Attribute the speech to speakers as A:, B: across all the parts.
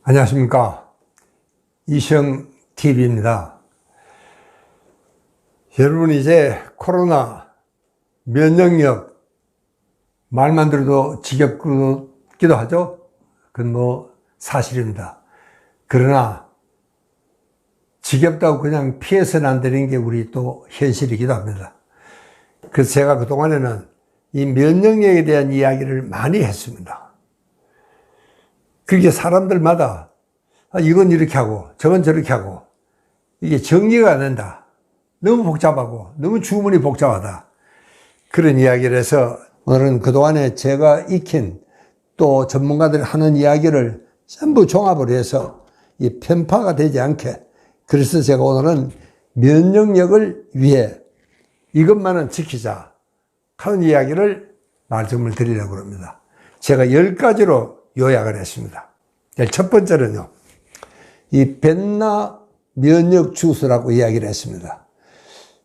A: 안녕하십니까. 이시영TV입니다. 여러분, 이제 코로나 면역력 말만 들어도 지겹기도 하죠. 그건 사실입니다. 그러나 지겹다고 그냥 피해서는 안 되는 게 우리 또 현실이기도 합니다. 그래서 제가 그동안에는 이 면역력에 대한 이야기를 많이 했습니다. 그게 사람들마다 이건 이렇게 하고 저건 저렇게 하고 이게 정리가 안 된다. 너무 복잡하고 너무 주문이 복잡하다. 그런 이야기를 해서 오늘은 그동안에 제가 익힌 또 전문가들이 하는 이야기를 전부 종합을 해서 이 편파가 되지 않게, 그래서 제가 오늘은 면역력을 위해 이것만은 지키자 하는 이야기를 말씀을 드리려고 합니다. 제가 10가지로 요약을 했습니다. 첫 번째는요, 이 벤나 면역 주스라고 이야기를 했습니다.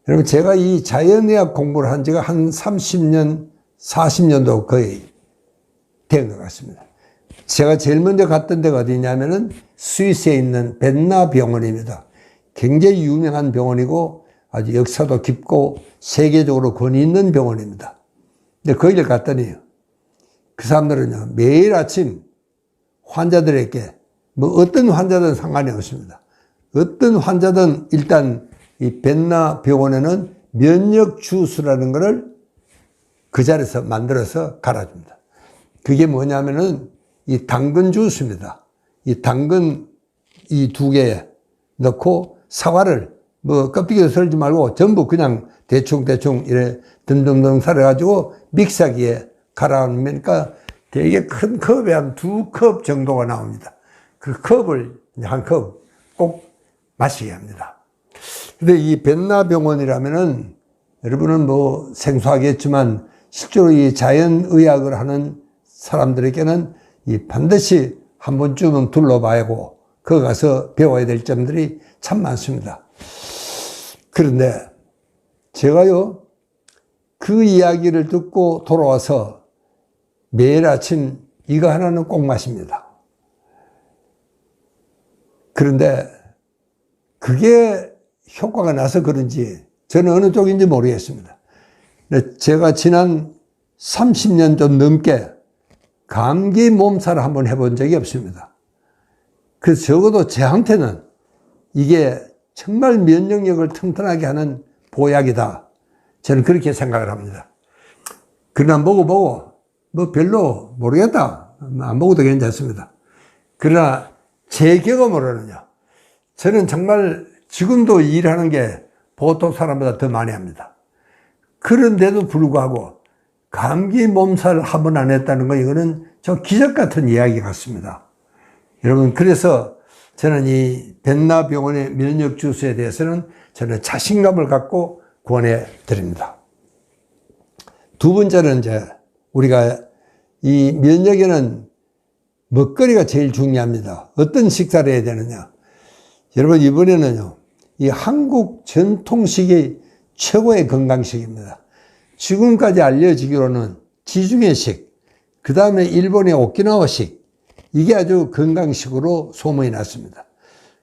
A: 여러분, 제가 이 자연의학 공부를 한 지가 한 30년, 40년도 거의 된 것 같습니다. 제가 제일 먼저 갔던 데가 어디냐면은 스위스에 있는 벤나 병원입니다. 굉장히 유명한 병원이고 아주 역사도 깊고 세계적으로 권위 있는 병원입니다. 근데 거기를 갔더니 그 사람들은요, 매일 아침 환자들에게 어떤 환자든 상관이 없습니다. 어떤 환자든 일단 이 벤나 병원에는 면역 주스라는 것을 그 자리에서 만들어서 갈아줍니다. 그게 뭐냐면은 이 당근 주스입니다. 이 당근 이 2개에 넣고 사과를 껍데기를 썰지 말고 전부 그냥 대충 이래 듬듬듬 썰어가지고 믹서기에 갈아놓으니까 되게 큰 컵에 한 2컵 정도가 나옵니다. 그 컵을 한 컵 꼭 마시게 합니다. 근데 이 벤나 병원이라면은 여러분은 생소하겠지만 실제로 이 자연의학을 하는 사람들에게는 이 반드시 한 번쯤은 둘러봐야 하고 거기 가서 배워야 될 점들이 참 많습니다. 그런데 제가요, 그 이야기를 듣고 돌아와서 매일 아침 이거 하나는 꼭 마십니다. 그런데 그게 효과가 나서 그런지 저는 어느 쪽인지 모르겠습니다. 근데 제가 지난 30년 좀 넘게 감기 몸살을 한번 해본 적이 없습니다. 그래서 적어도 저한테는 이게 정말 면역력을 튼튼하게 하는 보약이다. 저는 그렇게 생각을 합니다. 그러나 먹어보고 별로 모르겠다. 안 먹어도 괜찮습니다. 그러나 제 경험으로는요, 저는 정말 지금도 일하는 게 보통 사람보다 더 많이 합니다. 그런데도 불구하고 감기 몸살 한 번 안 했다는 거, 이거는 저 기적 같은 이야기 같습니다. 여러분, 그래서 저는 이 벤나 병원의 면역 주스에 대해서는 저는 자신감을 갖고 권해 드립니다. 두 번째는 이제 우리가 이 면역에는 먹거리가 제일 중요합니다. 어떤 식사를 해야 되느냐. 여러분, 이번에는요, 이 한국 전통식이 최고의 건강식입니다. 지금까지 알려지기로는 지중해식, 그 다음에 일본의 오키나와식, 이게 아주 건강식으로 소문이 났습니다.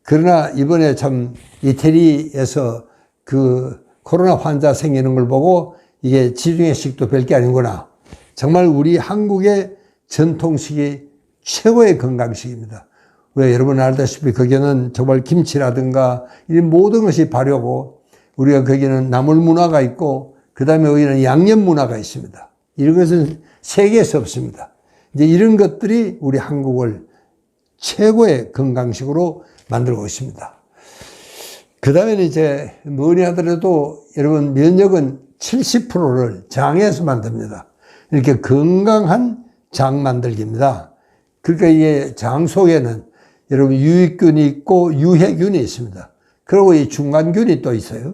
A: 그러나 이번에 참 이태리에서 그 코로나 환자 생기는 걸 보고 이게 지중해식도 별게 아니구나. 정말 우리 한국의 전통식이 최고의 건강식입니다. 왜, 여러분 알다시피 거기는 정말 김치라든가 이 모든 것이 발효고, 우리가 거기는 나물 문화가 있고, 그 다음에 여기는 양념 문화가 있습니다. 이런 것은 세계에서 없습니다. 이제 이런 것들이 우리 한국을 최고의 건강식으로 만들고 있습니다. 그 다음에는 이제 뭐니 하더라도 여러분, 면역은 70%를 장에서 만듭니다. 이렇게 건강한 장 만들기입니다. 그러니까 이게 장 속에는 여러분 유익균이 있고 유해균이 있습니다. 그리고 이 중간균이 또 있어요.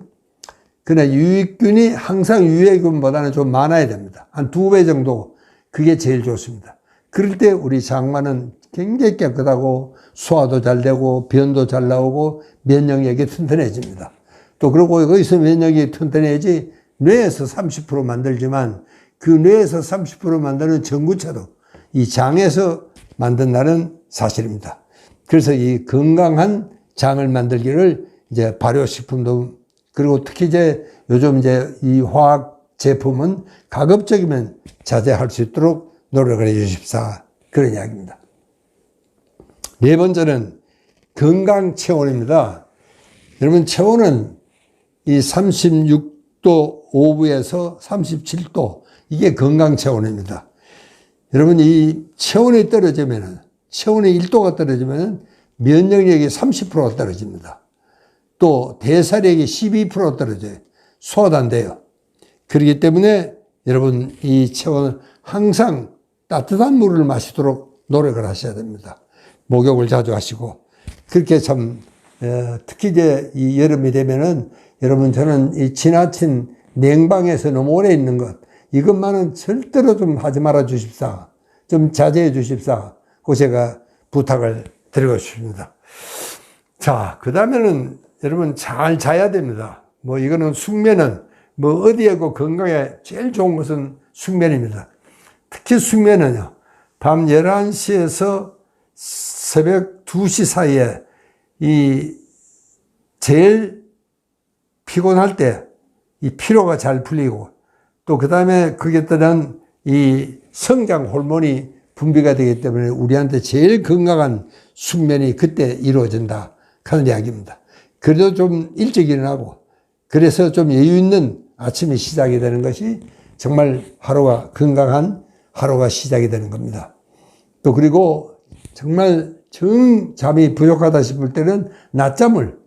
A: 그러나 유익균이 항상 유해균보다는 좀 많아야 됩니다. 한 2배 정도. 그게 제일 좋습니다. 그럴 때 우리 장만은 굉장히 깨끗하고 소화도 잘 되고 변도 잘 나오고 면역력이 튼튼해집니다. 또 그리고 거기서 면역력이 튼튼해야지 뇌에서 30% 만들지만 그 뇌에서 30% 만드는 전구체도 이 장에서 만든다는 사실입니다. 그래서 이 건강한 장을 만들기를 이제 발효식품도, 그리고 특히 이제 요즘 이제 이 화학 제품은 가급적이면 자제할 수 있도록 노력을 해 주십사. 그런 이야기입니다. 네 번째는 건강 체온입니다. 여러분, 체온은 이 36도 5부에서 37도, 이게 건강 체온입니다. 여러분, 이 체온이 떨어지면은, 체온이 1도가 떨어지면은 면역력이 30%가 떨어집니다. 또 대사력이 12% 떨어져요. 소화도 안 돼요. 그렇기 때문에 여러분, 이 체온은 항상 따뜻한 물을 마시도록 노력을 하셔야 됩니다. 목욕을 자주 하시고. 그렇게 참, 특히 이제 이 여름이 되면은, 여러분, 저는 이 지나친 냉방에서 너무 오래 있는 것, 이것만은 절대로 좀 하지 말아 주십사. 좀 자제해 주십사. 그 제가 부탁을 드리고 싶습니다. 자, 그 다음에는 여러분 잘 자야 됩니다. 뭐 이거는 숙면은 뭐 어디에고 건강에 제일 좋은 것은 숙면입니다. 특히 숙면은요, 밤 11시에서 새벽 2시 사이에 이 제일 피곤할 때 이 피로가 잘 풀리고, 또 그 다음에 거기에 따른 이 성장 호르몬이 분비가 되기 때문에 우리한테 제일 건강한 숙면이 그때 이루어진다 하는 이야기입니다. 그래도 좀 일찍 일어나고, 그래서 좀 여유 있는 아침이 시작이 되는 것이 정말 하루가 건강한 하루가 시작이 되는 겁니다. 또 그리고 정말 정 잠이 부족하다 싶을 때는 낮잠을,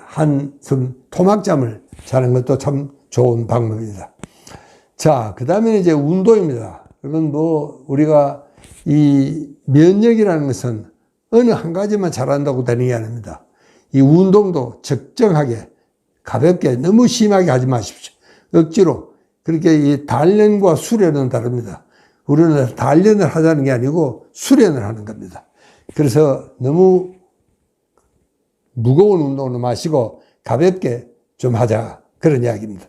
A: 한숨 토막잠을 자는 것도 참 좋은 방법입니다. 자, 그 다음에 이제 운동입니다. 그건 뭐 우리가 이 면역이라는 것은 어느 한 가지만 잘한다고 되는 게 아닙니다. 이 운동도 적정하게 가볍게 너무 심하게 하지 마십시오. 억지로. 그렇게 이 단련과 수련은 다릅니다. 우리는 단련을 하자는 게 아니고 수련을 하는 겁니다. 그래서 너무 무거운 운동은 마시고 가볍게 좀 하자, 그런 이야기입니다.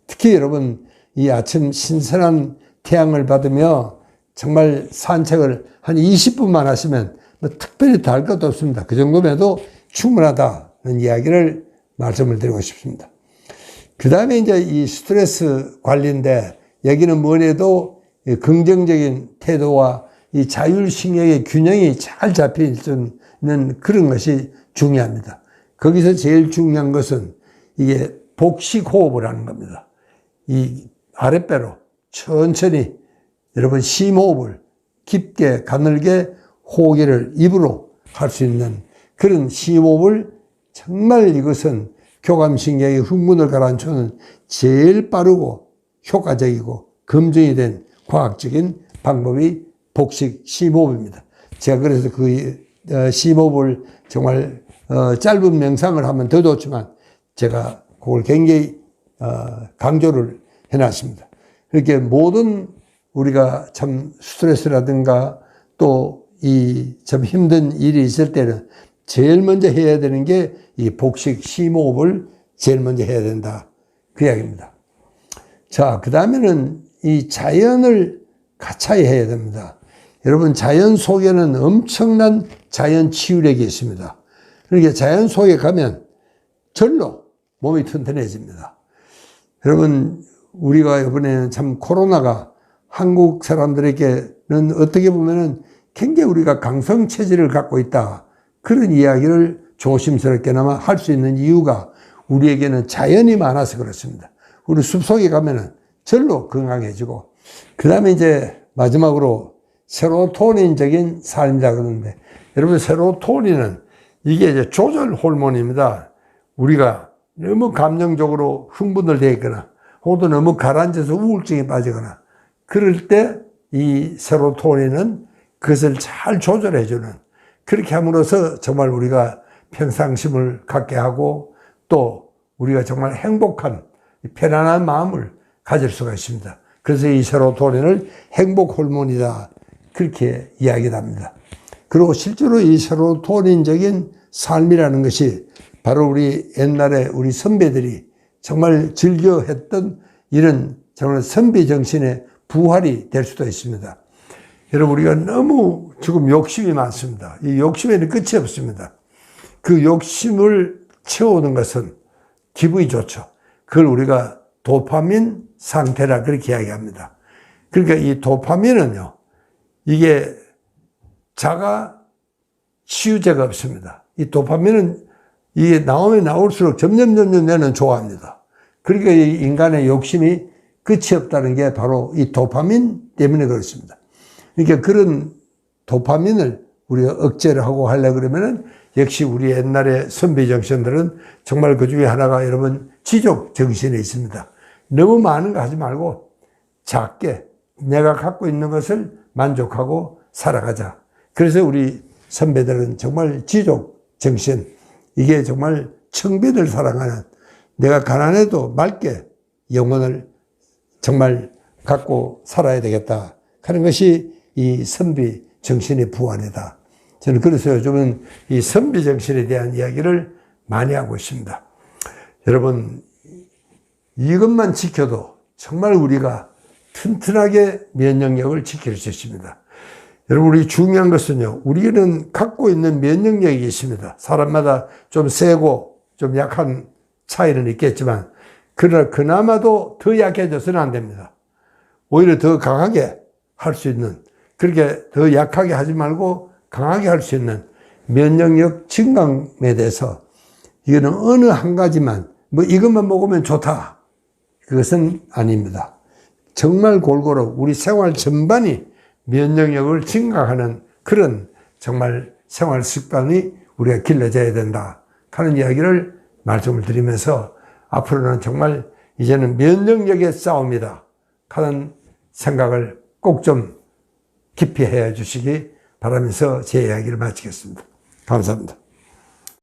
A: 특히 여러분, 이 아침 신선한 태양을 받으며 정말 산책을 한 20분만 하시면 뭐 특별히 더 할 것도 없습니다. 그 정도면 해도 충분하다는 이야기를 말씀을 드리고 싶습니다. 그 다음에 이제 이 스트레스 관리인데, 여기는 뭐래도 긍정적인 태도와 이 자율신경의 균형이 잘 잡혀 있는 그런 것이 중요합니다. 거기서 제일 중요한 것은 이게 복식호흡을 하는 겁니다. 이 아랫배로 천천히 여러분 심호흡을 깊게 가늘게 호흡을 입으로 할 수 있는 그런 심호흡을, 정말 이것은 교감신경의 흥분을 가라앉히는 제일 빠르고 효과적이고 검증이 된 과학적인 방법이 복식 심호흡입니다. 제가 그래서 그 심호흡을 정말 짧은 명상을 하면 더 좋지만 제가 그걸 굉장히 강조를 해놨습니다. 그렇게 모든 우리가 참 스트레스라든가 또 이 참 힘든 일이 있을 때는 제일 먼저 해야 되는 게 이 복식 심호흡을 제일 먼저 해야 된다, 그 이야기입니다. 자, 그 다음에는 이 자연을 가차히 해야 됩니다. 여러분, 자연 속에는 엄청난 자연 치유력이 있습니다. 그러니까 자연 속에 가면 절로 몸이 튼튼해집니다. 여러분, 우리가 이번에는 참 코로나가 한국 사람들에게는 어떻게 보면은 굉장히 우리가 강성 체질을 갖고 있다, 그런 이야기를 조심스럽게나마 할 수 있는 이유가 우리에게는 자연이 많아서 그렇습니다. 우리 숲속에 가면은 절로 건강해지고, 그 다음에 이제 마지막으로 세로토닌적인 삶이라 그러는데, 여러분, 세로토닌은 이게 이제 조절 호르몬입니다. 우리가 너무 감정적으로 흥분을 돼 있거나 혹은 너무 가라앉아서 우울증에 빠지거나 그럴 때 이 세로토닌은 그것을 잘 조절해주는, 그렇게 함으로써 정말 우리가 평상심을 갖게 하고 또 우리가 정말 행복한 편안한 마음을 가질 수가 있습니다. 그래서 이 세로토닌을 행복 호르몬이다, 그렇게 이야기를 합니다. 그리고 실제로 이 세로토닌적인 삶이라는 것이 바로 우리 옛날에 우리 선배들이 정말 즐겨 했던 이런 정말 선비 정신의 부활이 될 수도 있습니다. 여러분, 우리가 너무 지금 욕심이 많습니다. 이 욕심에는 끝이 없습니다. 그 욕심을 채우는 것은 기분이 좋죠. 그걸 우리가 도파민 상태라 그렇게 이야기합니다. 그러니까 이 도파민은요, 이게 자가 치유제가 없습니다. 이 도파민은 이게 나오면 나올수록 점점 내는 좋아합니다. 그러니까 이 인간의 욕심이 끝이 없다는 게 바로 이 도파민 때문에 그렇습니다. 그러니까 그런 도파민을 우리가 억제를 하고 하려고 그러면은 역시 우리 옛날의 선배 정신들은 정말 그 중에 하나가 여러분 지족 정신에 있습니다. 너무 많은 거 하지 말고 작게 내가 갖고 있는 것을 만족하고 살아가자. 그래서 우리 선배들은 정말 지족 정신, 이게 정말 청빈을 사랑하는, 내가 가난해도 맑게 영혼을 정말 갖고 살아야 되겠다 하는 것이 이 선비 정신의 부활이다. 저는 그래서 요즘은 이 선비 정신에 대한 이야기를 많이 하고 있습니다. 여러분, 이것만 지켜도 정말 우리가 튼튼하게 면역력을 지킬 수 있습니다. 여러분, 우리 중요한 것은요, 우리는 갖고 있는 면역력이 있습니다. 사람마다 좀 세고 좀 약한 차이는 있겠지만, 그러나 그나마도 더 약해져서는 안 됩니다. 오히려 더 강하게 할 수 있는, 그렇게 더 약하게 하지 말고 강하게 할 수 있는 면역력 증강에 대해서, 이거는 어느 한 가지만, 뭐 이것만 먹으면 좋다, 그것은 아닙니다. 정말 골고루 우리 생활 전반이 면역력을 증강하는 그런 정말 생활 습관이 우리가 길러져야 된다 하는 이야기를 말씀을 드리면서, 앞으로는 정말 이제는 면역력의 싸움이다 하는 생각을 꼭 좀 깊이 해 주시기 바라면서 제 이야기를 마치겠습니다. 감사합니다.